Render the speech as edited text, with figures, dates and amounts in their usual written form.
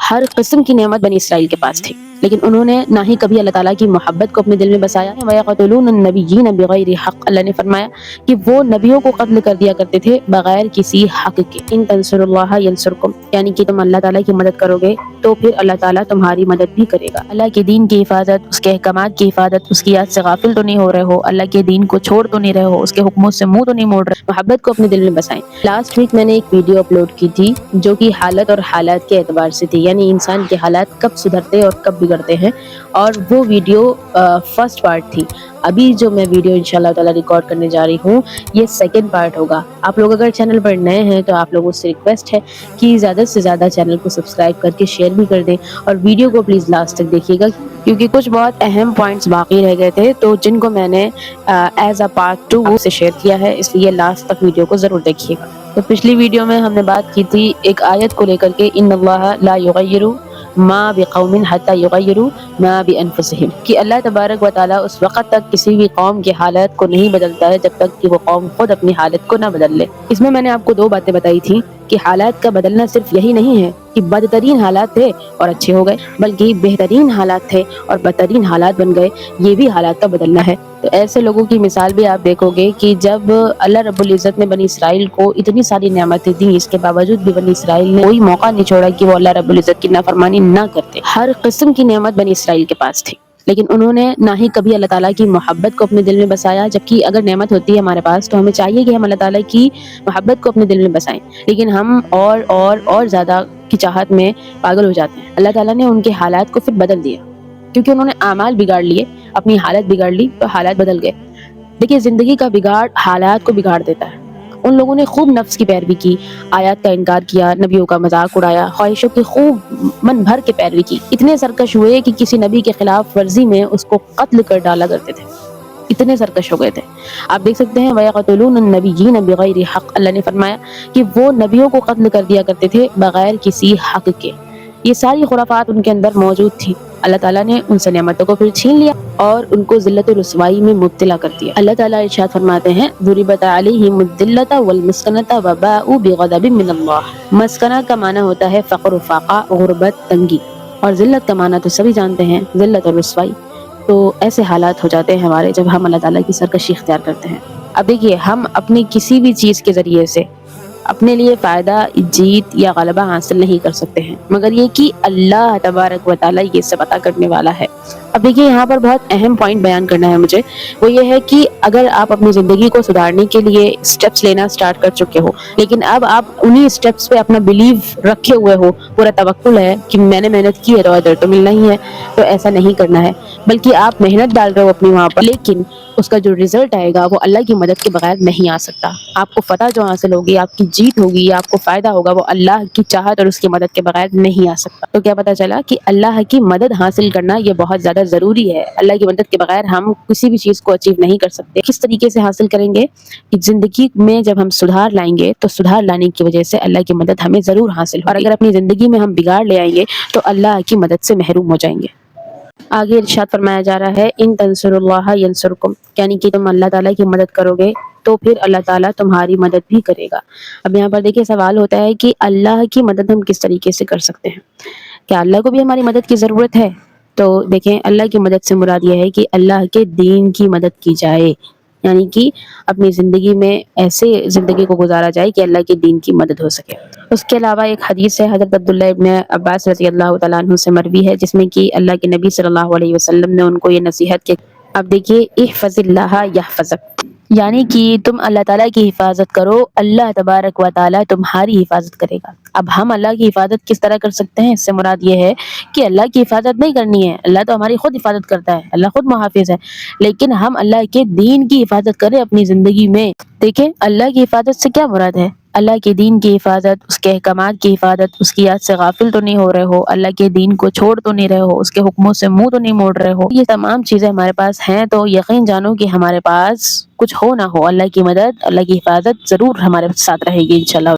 ہر قسم کی نعمت بنی اسرائیل کے پاس تھی، لیکن انہوں نے نہ ہی کبھی اللہ تعالیٰ کی محبت کو اپنے دل میں بسایا۔ وَيَقْتُلُونَ النَّبِيِّينَ بِغَيْرِ حق، اللہ نے فرمایا کہ وہ نبیوں کو قتل کر دیا کرتے تھے بغیر کسی حق کے۔ ان تنصروا اللہ ینصرکم، یعنی کہ تم اللہ تعالیٰ کی مدد کرو گے تو پھر اللہ تعالیٰ تمہاری مدد بھی کرے گا۔ اللہ کے دین کی حفاظت، اس کے احکامات کی حفاظت، اس کی یاد سے غافل تو نہیں ہو رہے ہو، اللہ کے دین کو چھوڑ تو نہیں رہے ہو، اس کے حکموں سے منہ تو نہیں موڑ رہے، محبت کو اپنے دل میں بسائیں۔ لاسٹ ویک میں نے ایک ویڈیو اپلوڈ کی تھی جو کہ حالت اور حالات کے اعتبار سے تھی، یعنی انسان کے حالات کب سدھرتے اور کب بگڑتے ہیں، اور وہ ویڈیو فرسٹ پارٹ تھی۔ ابھی جو میں ویڈیو انشاءاللہ تعالیٰ ریکارڈ کرنے جا رہی ہوں یہ سیکنڈ پارٹ ہوگا۔ آپ لوگ اگر چینل پر نئے ہیں تو آپ لوگوں سے ریکویسٹ ہے کہ زیادہ سے زیادہ چینل کو سبسکرائب کر کے شیئر بھی کر دیں، اور ویڈیو کو پلیز لاسٹ تک دیکھیے گا کیونکہ کچھ بہت اہم پوائنٹس باقی رہ گئے تھے تو جن کو میں نے ایز اے پارٹ 2 سے شیئر کیا ہے، اس لیے لاسٹ تک ویڈیو کو ضرور دیکھیے گا۔ تو پچھلی ویڈیو میں ہم نے بات کی تھی ایک آیت کو لے کر کے، ان اللہ لا یغیر ما بقوم حتی یغیروا ما بانفسہم، کہ اللہ تبارک و تعالیٰ اس وقت تک کسی بھی قوم کی حالت کو نہیں بدلتا ہے جب تک کہ وہ قوم خود اپنی حالت کو نہ بدل لے۔ اس میں نے آپ کو 2 باتیں بتائی تھیں کہ حالات کا بدلنا صرف یہی نہیں ہے کہ بدترین حالات تھے اور اچھے ہو گئے، بلکہ بہترین حالات تھے اور بدترین حالات بن گئے، یہ بھی حالات کا بدلنا ہے۔ تو ایسے لوگوں کی مثال بھی آپ دیکھو گے کہ جب اللہ رب العزت نے بنی اسرائیل کو اتنی ساری نعمتیں دیں، اس کے باوجود بھی بنی اسرائیل نے کوئی موقع نہیں چھوڑا کہ وہ اللہ رب العزت کی نافرمانی نہ کرتے۔ ہر قسم کی نعمت بنی اسرائیل کے پاس تھی، لیکن انہوں نے نہ ہی کبھی اللہ تعالیٰ کی محبت کو اپنے دل میں بسایا، جبکہ اگر نعمت ہوتی ہے ہمارے پاس تو ہمیں چاہیے کہ ہم اللہ تعالیٰ کی محبت کو اپنے دل میں بسائیں، لیکن ہم اور زیادہ کی چاہت میں پاگل ہو جاتے ہیں۔ اللہ تعالیٰ نے ان کے حالات کو پھر بدل دیا کیونکہ انہوں نے اعمال بگاڑ لیے، اپنی حالت بگاڑ لی تو حالات بدل گئے۔ دیکھیے زندگی کا بگاڑ حالات کو بگاڑ دیتا ہے۔ ان لوگوں نے خوب نفس کی پیروی کی، آیات کا انکار کیا، نبیوں کا مذاق اڑایا، خواہشوں کی خوب من بھر کے پیروی کی، اتنے سرکش ہوئے کہ کسی نبی کے خلاف ورزی میں اس کو قتل کر ڈالا کرتے تھے، اتنے سرکش ہو گئے تھے۔ آپ دیکھ سکتے ہیں وَيَقْتُلُونَ النَّبِيِّينَ بِغَيْرِ حق، اللہ نے فرمایا کہ وہ نبیوں کو قتل کر دیا کرتے تھے بغیر کسی حق کے۔ یہ ساری خرافات ان کے اندر موجود تھی، اللہ تعالیٰ نے ان سے نعمتوں کو پھر چھین لیا اور ان کو ذلت و رسوائی میں مبتلا کر دیا۔ اللہ تعالیٰ ارشاد فرماتے ہیں ضُرِبَتْ عَلَيْهِمُ الذِّلَّةُ وَالْمَسْكَنَةُ وَبَاءُوا بِغَضَبٍ مِّنَ اللَّهِ۔ مسکنہ کا معنی ہوتا ہے فقر و فاقہ، غربت، تنگی، اور ذلت کا معنی تو سبھی جانتے ہیں ذلت اور رسوائی۔ تو ایسے حالات ہو جاتے ہیں ہمارے جب ہم اللہ تعالیٰ کی سرکشی اختیار کرتے ہیں۔ اب دیکھیے ہم اپنی کسی بھی چیز کے ذریعے سے اپنے لیے فائدہ، جیت یا غلبہ حاصل نہیں کر سکتے ہیں، مگر یہ کہ اللہ تبارک و تعالیٰ یہ سب عطا کرنے والا ہے۔ اب دیکھیے یہاں پر بہت اہم پوائنٹ بیان کرنا ہے مجھے، وہ یہ ہے کہ اگر آپ اپنی زندگی کو سدھارنے کے لیے سٹیپس لینا سٹارٹ کر چکے ہو، لیکن اب آپ انہی سٹیپس پہ اپنا بلیو رکھے ہوئے ہو، پورا توکل ہے کہ میں نے محنت کی ہے تو ادھر تو ملنا ہی ہے، تو ایسا نہیں کرنا ہے، بلکہ آپ محنت ڈال رہے ہو اپنی وہاں پر، لیکن اس کا جو رزلٹ آئے گا وہ اللہ کی مدد کے بغیر نہیں آ سکتا۔ آپ کو فتح جو حاصل ہوگی، آپ کی جیت ہوگی یا آپ کو فائدہ ہوگا، وہ اللہ کی چاہت اور اس کی مدد کے بغیر نہیں آ سکتا۔ تو کیا پتا چلا کہ اللہ کی مدد حاصل کرنا یہ بہت زیادہ ضروری ہے۔ اللہ کی مدد کے بغیر ہم کسی بھی چیز کو اچیو نہیں کر سکتے۔ کس طریقے سے حاصل کریں گے کہ زندگی میں جب ہم سدھار لائیں گے تو سدھار لانے کی وجہ سے اللہ کی مدد ہمیں ضرور حاصل ہوگی، اور اگر اپنی زندگی میں ہم بگاڑ لے آئیں گے تو اللہ کی مدد سے محروم ہو جائیں گے۔ آگے ارشاد فرمایا جا رہا ہے ان تنصروا اللہ ینصرکم، یعنی کہ تم اللہ تعالیٰ کی مدد کرو گے تو پھر اللہ تعالیٰ تمہاری مدد بھی کرے گا۔ اب یہاں پر دیکھیے سوال ہوتا ہے کہ اللہ کی مدد ہم کس طریقے سے کر سکتے ہیں؟ کیا اللہ کو بھی ہماری مدد کی ضرورت ہے؟ تو دیکھیں اللہ کی مدد سے مراد یہ ہے کہ اللہ کے دین کی مدد کی جائے، یعنی کہ اپنی زندگی میں ایسے زندگی کو گزارا جائے کہ اللہ کے دین کی مدد ہو سکے۔ اس کے علاوہ ایک حدیث ہے حضرت عبداللہ ابن عباس رضی اللہ تعالیٰ عنہ سے مروی ہے، جس میں کہ اللہ کے نبی صلی اللہ علیہ وسلم نے ان کو یہ نصیحت کی۔ اب دیکھیے احفظ اللہ یحفظک، یعنی کہ تم اللہ تعالیٰ کی حفاظت کرو، اللہ تبارک و تعالیٰ تمہاری حفاظت کرے گا۔ اب ہم اللہ کی حفاظت کس طرح کر سکتے ہیں؟ اس سے مراد یہ ہے کہ اللہ کی حفاظت نہیں کرنی ہے، اللہ تو ہماری خود حفاظت کرتا ہے، اللہ خود محافظ ہے، لیکن ہم اللہ کے دین کی حفاظت کریں اپنی زندگی میں۔ دیکھیں اللہ کی حفاظت سے کیا مراد ہے؟ اللہ کے دین کی حفاظت، اس کے احکامات کی حفاظت، اس کی یاد سے غافل تو نہیں ہو رہے ہو، اللہ کے دین کو چھوڑ تو نہیں رہے ہو، اس کے حکموں سے منہ تو نہیں موڑ رہے ہو۔ یہ تمام چیزیں ہمارے پاس ہیں تو یقین جانو کہ ہمارے پاس کچھ ہو نہ ہو اللہ کی مدد، اللہ کی حفاظت ضرور ہمارے ساتھ رہے گی انشاءاللہ۔